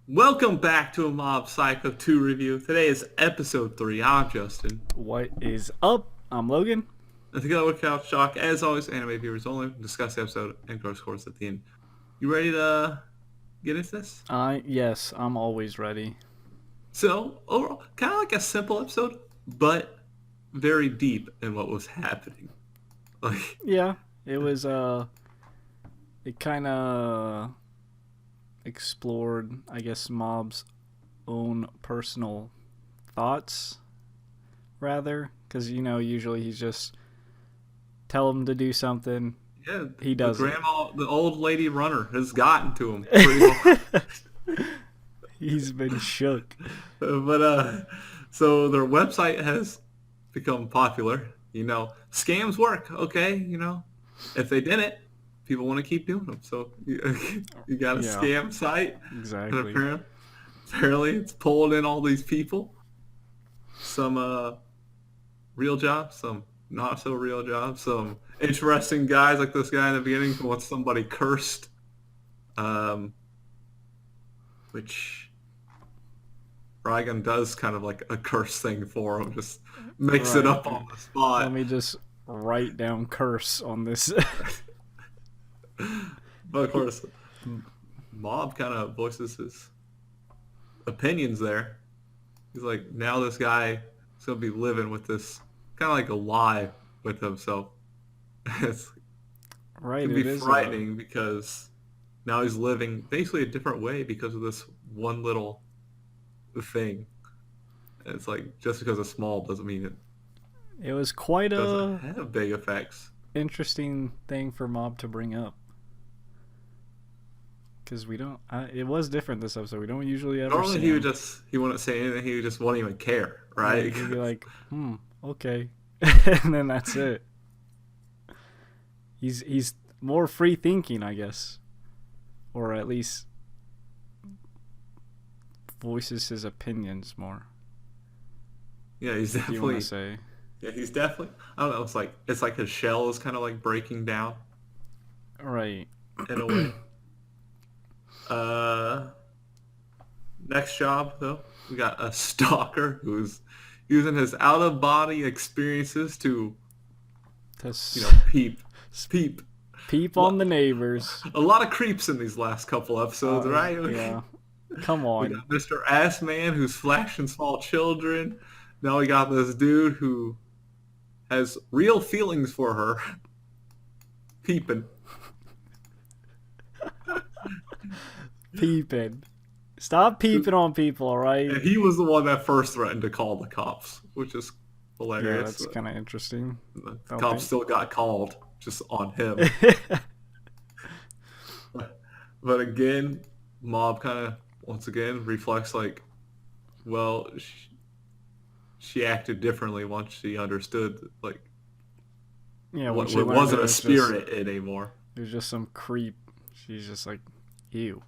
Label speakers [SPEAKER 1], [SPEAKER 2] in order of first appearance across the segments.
[SPEAKER 1] Welcome back to a Mob Psycho 2 review. Today is episode 3. I'm Justin.
[SPEAKER 2] What is up? I'm Logan.
[SPEAKER 1] And together with Couch Shock, as always, anime viewers only, discuss the episode and gross scores at the end. You ready to get into this?
[SPEAKER 2] Yes, I'm always ready.
[SPEAKER 1] So, overall, kind of like a simple episode, but very deep in what was happening. Like,
[SPEAKER 2] Yeah, it was it kind of explored, I guess, Mob's own personal thoughts rather, cuz usually he's just tell him to do something,
[SPEAKER 1] yeah,
[SPEAKER 2] he
[SPEAKER 1] the
[SPEAKER 2] does it.
[SPEAKER 1] grandma, the old lady runner has gotten to him pretty much.
[SPEAKER 2] He's been shook.
[SPEAKER 1] But so their website has become popular. Scams work. Okay, if they didn't, people want to keep doing them. So you got a
[SPEAKER 2] Yeah,
[SPEAKER 1] scam site, and
[SPEAKER 2] exactly.
[SPEAKER 1] apparently it's pulling in all these people. Some real jobs, some not so real jobs, some interesting guys like this guy in the beginning who wants somebody cursed, um, which Raigan does kind of like a curse thing for him, just makes it
[SPEAKER 2] Right.
[SPEAKER 1] up on the
[SPEAKER 2] Let
[SPEAKER 1] spot.
[SPEAKER 2] me just write down curse on this.
[SPEAKER 1] But of course, Mob kind of voices his opinions there. He's like, now this guy is going to be living with this kind of like a lie with himself. It
[SPEAKER 2] Right,
[SPEAKER 1] can be
[SPEAKER 2] it is
[SPEAKER 1] frightening because now he's living basically a different way because of this one little thing. And it's like, just because it's small doesn't mean it
[SPEAKER 2] it was quite
[SPEAKER 1] doesn't
[SPEAKER 2] a
[SPEAKER 1] have big effects.
[SPEAKER 2] interesting thing for Mob to bring up, because we don't. It was different this episode. We don't usually ever
[SPEAKER 1] Normally
[SPEAKER 2] see him.
[SPEAKER 1] he wouldn't say anything. He just wouldn't even care,
[SPEAKER 2] Right?
[SPEAKER 1] right?
[SPEAKER 2] He'd be like, okay," and then that's it. He's more free thinking, I guess, or at least voices his opinions more.
[SPEAKER 1] Yeah, he's
[SPEAKER 2] Do you want to
[SPEAKER 1] definitely.
[SPEAKER 2] say?
[SPEAKER 1] Yeah, he's definitely. I don't know. It's like his shell is kind of like breaking down
[SPEAKER 2] Right.
[SPEAKER 1] in a way. Uh, Next job though, we got a stalker who's using his out of body experiences to
[SPEAKER 2] To
[SPEAKER 1] peep.
[SPEAKER 2] peep on the neighbors.
[SPEAKER 1] A lot of creeps in these last couple episodes, right?
[SPEAKER 2] Yeah. Come
[SPEAKER 1] We
[SPEAKER 2] on.
[SPEAKER 1] got Mr. Ass Man who's flashing small children. Now we got this dude who has real feelings for her, peeping.
[SPEAKER 2] Peeping. Stop peeping on people, alright?
[SPEAKER 1] And he was the one that first threatened to call the cops, which is
[SPEAKER 2] Yeah,
[SPEAKER 1] hilarious.
[SPEAKER 2] that's kind of interesting.
[SPEAKER 1] The
[SPEAKER 2] Don't
[SPEAKER 1] cops
[SPEAKER 2] think.
[SPEAKER 1] still got called, just on him. But again, Mob kind of, once again, reflects like, well, she acted differently once she understood, like,
[SPEAKER 2] Yeah, when
[SPEAKER 1] what
[SPEAKER 2] she
[SPEAKER 1] it
[SPEAKER 2] learned
[SPEAKER 1] wasn't a spirit anymore.
[SPEAKER 2] it was just some creep. She's just like, ew.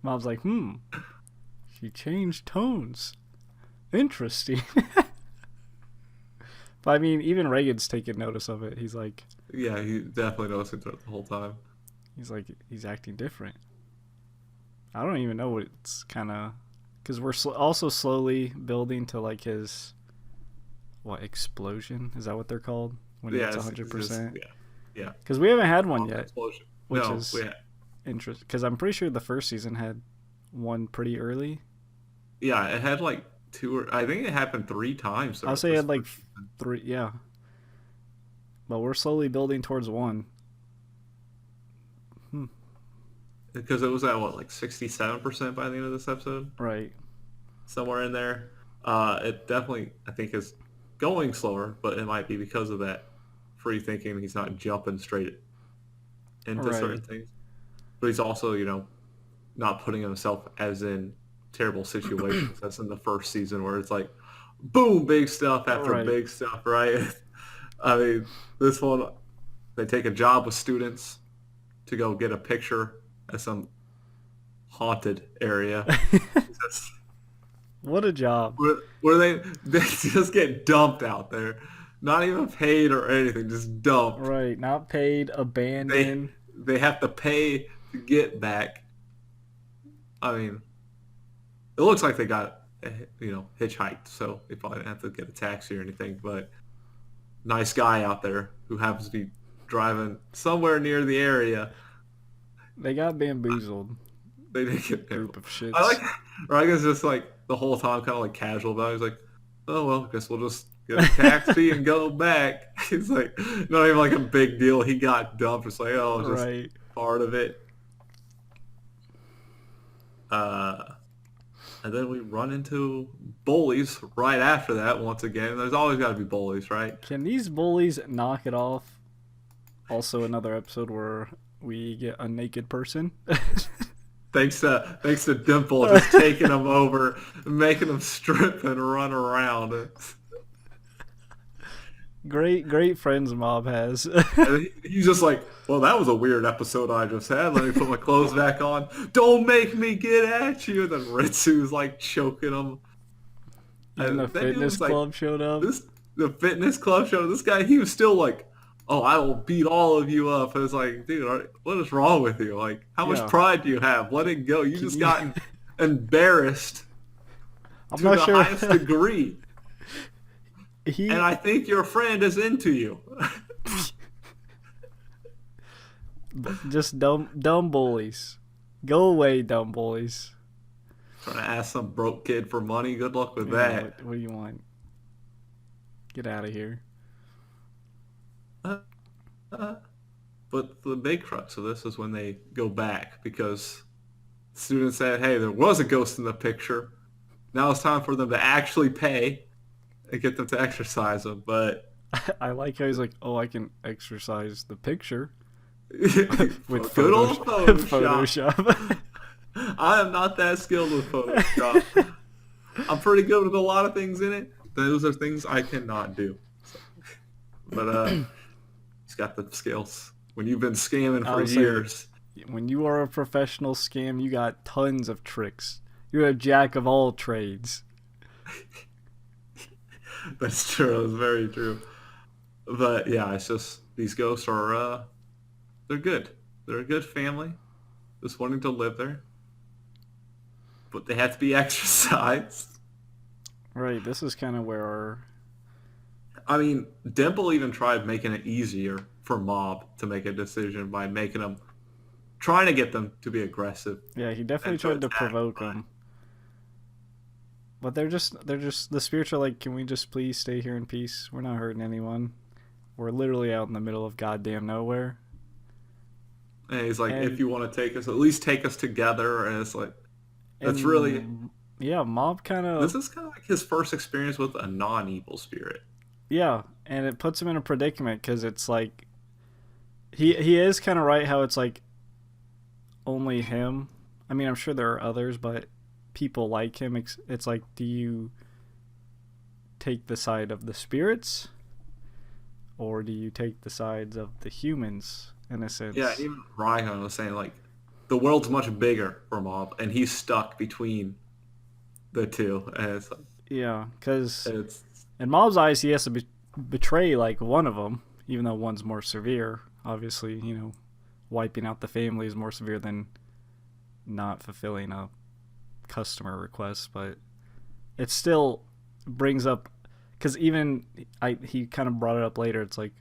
[SPEAKER 2] Mom's like, she changed tones. Interesting. But I mean, even Reagan's taking notice of it. He's like,
[SPEAKER 1] Yeah, he definitely noticed it the whole time.
[SPEAKER 2] he's acting different. I don't even know what it's kind of, because we're also slowly building to like his what, explosion? Is that what they're called when
[SPEAKER 1] Yeah,
[SPEAKER 2] it's
[SPEAKER 1] it's just,
[SPEAKER 2] 100%?
[SPEAKER 1] yeah.
[SPEAKER 2] Because we haven't had one
[SPEAKER 1] Mob
[SPEAKER 2] yet,
[SPEAKER 1] explosion.
[SPEAKER 2] which
[SPEAKER 1] No,
[SPEAKER 2] is
[SPEAKER 1] yeah.
[SPEAKER 2] interesting. Because I'm pretty sure the first season had one pretty early.
[SPEAKER 1] Yeah, it had like I think it happened 3 times.
[SPEAKER 2] I'll
[SPEAKER 1] Throughout
[SPEAKER 2] say it
[SPEAKER 1] this
[SPEAKER 2] had like
[SPEAKER 1] first season.
[SPEAKER 2] three, yeah. But we're slowly building towards one.
[SPEAKER 1] Because it was at what, like 67% by the end of this episode,
[SPEAKER 2] Right.
[SPEAKER 1] somewhere in there. It definitely, I think, is going slower, but it might be because of that free thinking. He's not jumping straight into
[SPEAKER 2] Right.
[SPEAKER 1] certain things, but he's also, not putting himself as in terrible situations as in the first season where it's like, boom, big stuff after
[SPEAKER 2] Right.
[SPEAKER 1] big stuff, right? I mean, this one, they take a job with students to go get a picture at some haunted area. Just,
[SPEAKER 2] What a job.
[SPEAKER 1] where they just get dumped out there, not even paid or anything, just dumped.
[SPEAKER 2] Right. Not paid,
[SPEAKER 1] They
[SPEAKER 2] abandoned.
[SPEAKER 1] they have to pay to get back, I mean, it looks like they got hitchhiked, so they probably didn't have to get a taxi or anything. But nice guy out there who happens to be driving somewhere near the area.
[SPEAKER 2] They got bamboozled.
[SPEAKER 1] They didn't get
[SPEAKER 2] Group
[SPEAKER 1] nailed.
[SPEAKER 2] of
[SPEAKER 1] I
[SPEAKER 2] shits.
[SPEAKER 1] like, or I guess just like the whole time, kind of like casual about it. He's like, "Oh well, I guess we'll just get a taxi and go back." He's like, not even like a big deal. He got dumped. It's like, oh, just
[SPEAKER 2] Right.
[SPEAKER 1] part of it. Uh, and then we run into bullies right after that. Once again, there's always got to be bullies, right?
[SPEAKER 2] Can these bullies knock it off? Also, another episode where we get a naked person.
[SPEAKER 1] Thanks to Dimple just taking them over, making them strip and run around.
[SPEAKER 2] Great friends Mob has.
[SPEAKER 1] And he's just like, well, that was a weird episode I just had. Let me put my clothes back on. Don't make me get at you. And then Ritsu's like choking him.
[SPEAKER 2] Even the
[SPEAKER 1] And then he
[SPEAKER 2] fitness
[SPEAKER 1] was like,
[SPEAKER 2] club showed up.
[SPEAKER 1] the fitness club show. This guy, he was still like, oh, I will beat all of you up. And it's like, dude, what is wrong with you? Like, how much
[SPEAKER 2] Yeah.
[SPEAKER 1] pride do you have? Let it go. You
[SPEAKER 2] Can
[SPEAKER 1] just
[SPEAKER 2] you-
[SPEAKER 1] gotten embarrassed
[SPEAKER 2] I'm
[SPEAKER 1] to
[SPEAKER 2] not
[SPEAKER 1] the
[SPEAKER 2] sure.
[SPEAKER 1] highest degree.
[SPEAKER 2] He
[SPEAKER 1] And I think your friend is into you.
[SPEAKER 2] just dumb bullies. Go away, dumb bullies.
[SPEAKER 1] Trying to ask some broke kid for money. Good luck with
[SPEAKER 2] Yeah,
[SPEAKER 1] that.
[SPEAKER 2] what do you want? Get out of here.
[SPEAKER 1] But the big crux of this is when they go back because students said, hey, there was a ghost in the picture. Now it's time for them to actually pay and get them to exercise them. But
[SPEAKER 2] I like how he's like, oh, I can exercise the picture with
[SPEAKER 1] good old Photoshop.
[SPEAKER 2] Photoshop.
[SPEAKER 1] I am not that skilled with Photoshop. I'm pretty good with a lot of things in it. Those are things I cannot do. So, but he's got the skills. When you've been scamming
[SPEAKER 2] I
[SPEAKER 1] for
[SPEAKER 2] was saying-
[SPEAKER 1] years.
[SPEAKER 2] When you are a professional scam, you got tons of tricks. You're a jack of all trades.
[SPEAKER 1] That's true. That's very true. But yeah, it's just these ghosts are they're good. They're a good family, just wanting to live there. But they have to be exercised.
[SPEAKER 2] Right, this is kind of where our...
[SPEAKER 1] I mean, Dimple even tried making it easier for Mob to make a decision by making them trying to get them to be aggressive.
[SPEAKER 2] Yeah, he definitely
[SPEAKER 1] And to
[SPEAKER 2] tried to
[SPEAKER 1] attack,
[SPEAKER 2] provoke
[SPEAKER 1] but-
[SPEAKER 2] them. But they're just the spirits are like, can we just please stay here in peace? We're not hurting anyone. We're literally out in the middle of goddamn nowhere.
[SPEAKER 1] And he's like,
[SPEAKER 2] And-
[SPEAKER 1] if you want to take us, at least take us together. And it's like, that's really,
[SPEAKER 2] Yeah, Mob kind
[SPEAKER 1] this
[SPEAKER 2] of...
[SPEAKER 1] is kind of like his first experience with a non-evil spirit.
[SPEAKER 2] Yeah, and it puts him in a predicament because it's like... He is kind of right how it's like only him. I mean, I'm sure there are others, but people like him. It's like, do you take the side of the spirits? Or do you take the sides of the humans, in a sense?
[SPEAKER 1] Yeah, even Ryan was saying like the world's much bigger for Mob, and he's stuck between the two. And it's like,
[SPEAKER 2] Yeah, because
[SPEAKER 1] it's
[SPEAKER 2] in Mob's eyes, he has to betray like one of them, even though one's more severe. Obviously, you know, wiping out the family is more severe than not fulfilling a customer request, but it still brings up, because even he kind of brought it up later. It's like,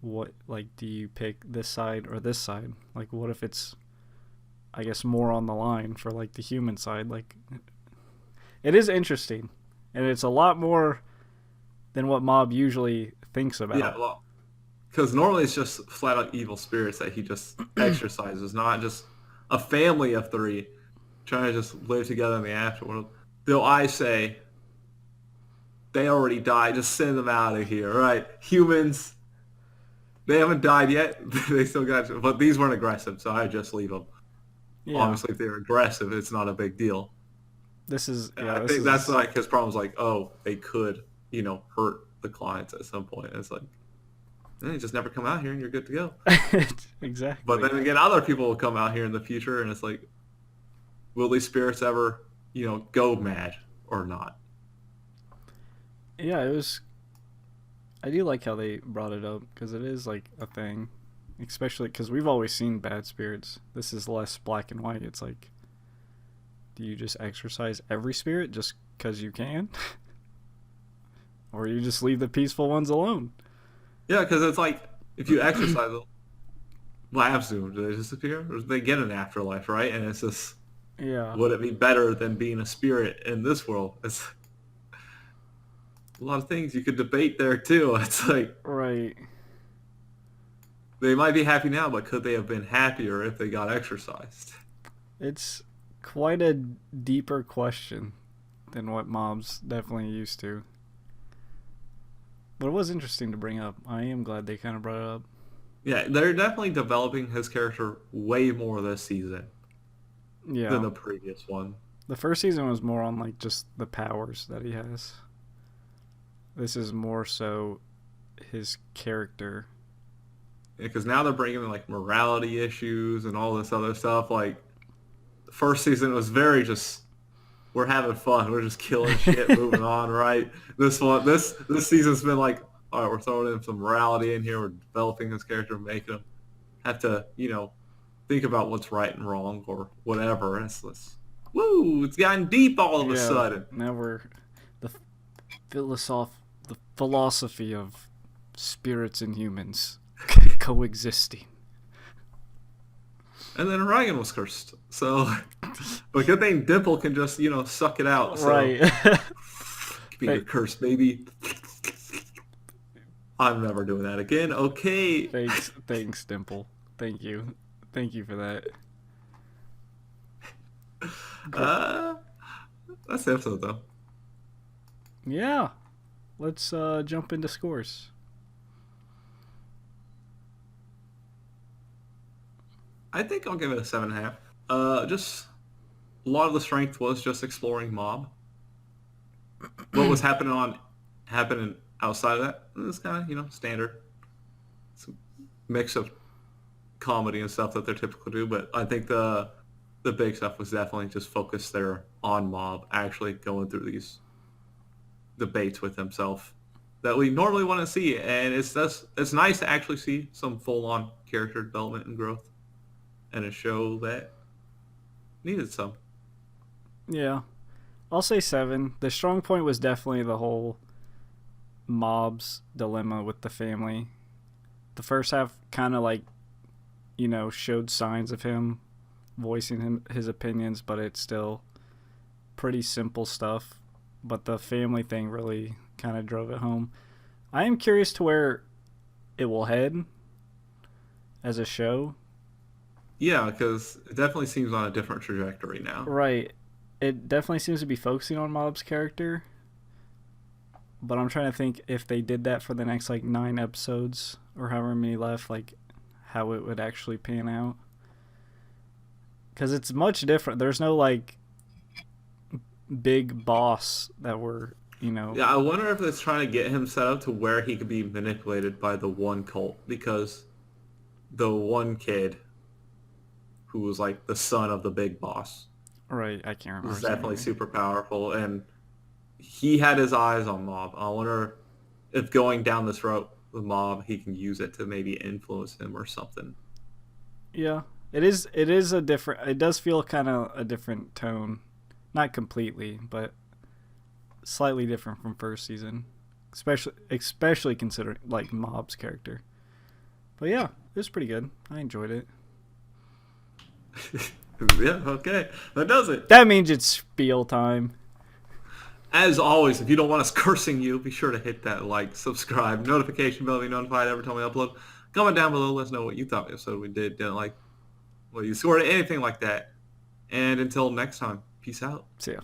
[SPEAKER 2] what, like, do you pick this side or this side? Like, what if it's, I guess, more on the line for like the human side? Like, it is interesting, and it's a lot more than what Mob usually thinks about.
[SPEAKER 1] yeah, well, because normally it's just flat out evil spirits that he just exercises, not just a family of three trying to just live together in the afterworld. Though I say they already died, just send them out of here, right? Humans, they haven't died yet. They still got, but these weren't aggressive, so I just leave them.
[SPEAKER 2] Yeah,
[SPEAKER 1] Obviously, if they're aggressive, it's not a big deal.
[SPEAKER 2] this is
[SPEAKER 1] And
[SPEAKER 2] yeah.
[SPEAKER 1] I
[SPEAKER 2] This
[SPEAKER 1] think
[SPEAKER 2] is,
[SPEAKER 1] that's like his problem is like, oh, they could, hurt the clients at some point. And it's like, you just never come out here and you're good to go.
[SPEAKER 2] exactly.
[SPEAKER 1] But then again, other people will come out here in the future, and it's like, will these spirits ever, go mad or not?
[SPEAKER 2] Yeah, it was. I do like how they brought it up because it is like a thing, especially because we've always seen bad spirits. This is less black and white. It's like Do you just exorcise every spirit just because you can? Or you just leave the peaceful ones alone?
[SPEAKER 1] Yeah, because it's like if you exercise them, what happens to them? Do they disappear, or do they get an afterlife? Right? And it's just,
[SPEAKER 2] Yeah.
[SPEAKER 1] would it be better than being a spirit in this world? It's a lot of things you could debate there too. It's like
[SPEAKER 2] Right.
[SPEAKER 1] they might be happy now, but could they have been happier if they got exercised?
[SPEAKER 2] It's quite a deeper question than what mobs definitely used to. But it was interesting to bring up. I am glad they kind of brought it up.
[SPEAKER 1] Yeah, they're definitely developing his character way more this season than
[SPEAKER 2] Yeah.
[SPEAKER 1] the previous one.
[SPEAKER 2] The first season was more on like just the powers that he has. This is more so his character.
[SPEAKER 1] Because now they're bringing in like morality issues and all this other stuff. Like the first season was very just, we're having fun, we're just killing shit, moving on. Right? This season's been like, all right, we're throwing in some morality in here. We're developing his character, making him have to, think about what's right and wrong or whatever. And woo! It's gotten deep all of a
[SPEAKER 2] Yeah.
[SPEAKER 1] sudden.
[SPEAKER 2] Now we're the the philosophy of spirits and humans coexisting.
[SPEAKER 1] And then Ryan was cursed. So, but good thing Dimple can just, suck it out. So,
[SPEAKER 2] Right.
[SPEAKER 1] be your curse, baby. I'm never doing that again. Okay.
[SPEAKER 2] Thanks, Dimple. Thank you for that.
[SPEAKER 1] That's the episode, though.
[SPEAKER 2] Yeah, let's jump into scores.
[SPEAKER 1] I think I'll give it a 7.5. Just a lot of the strength was just exploring Mob. What was happening outside of that, it was kind of, standard. It's a mix of comedy and stuff that they're typical do, but I think the big stuff was definitely just focused there on Mob actually going through these debates with himself that we normally want to see, and it's nice to actually see some full-on character development and growth in a show that needed some.
[SPEAKER 2] Yeah, I'll say 7. The strong point was definitely the whole Mob's dilemma with the family. The first half kind of like, showed signs of him voicing his opinions, but it's still pretty simple stuff. But the family thing really kind of drove it home. I am curious to where it will head as a show.
[SPEAKER 1] Yeah, because it definitely seems on a different trajectory now.
[SPEAKER 2] Right. It definitely seems to be focusing on Mob's character. But I'm trying to think if they did that for the next 9 episodes or however many left, how it would actually pan out. Because it's much different. There's no big boss that we're,
[SPEAKER 1] Yeah, I wonder if it's trying to get him set up to where he could be manipulated by the one cult, because the one kid who was the son of the big boss
[SPEAKER 2] Right, I can't remember.
[SPEAKER 1] was definitely super powerful, and he had his eyes on Mob. I wonder if going down this route with Mob, he can use it to maybe influence him or something.
[SPEAKER 2] Yeah, it is a different. It does feel kind of a different tone, not completely, but slightly different from first season, especially considering Mob's character. But yeah, it was pretty good. I enjoyed it.
[SPEAKER 1] Yeah, okay. That does it.
[SPEAKER 2] That means it's spiel time.
[SPEAKER 1] As always, if you don't want us cursing you, be sure to hit that subscribe, notification bell to be notified every time we upload. Comment down below, let us know what you thought of the episode we didn't like, what you scored, anything like that. And until next time, peace out.
[SPEAKER 2] See ya.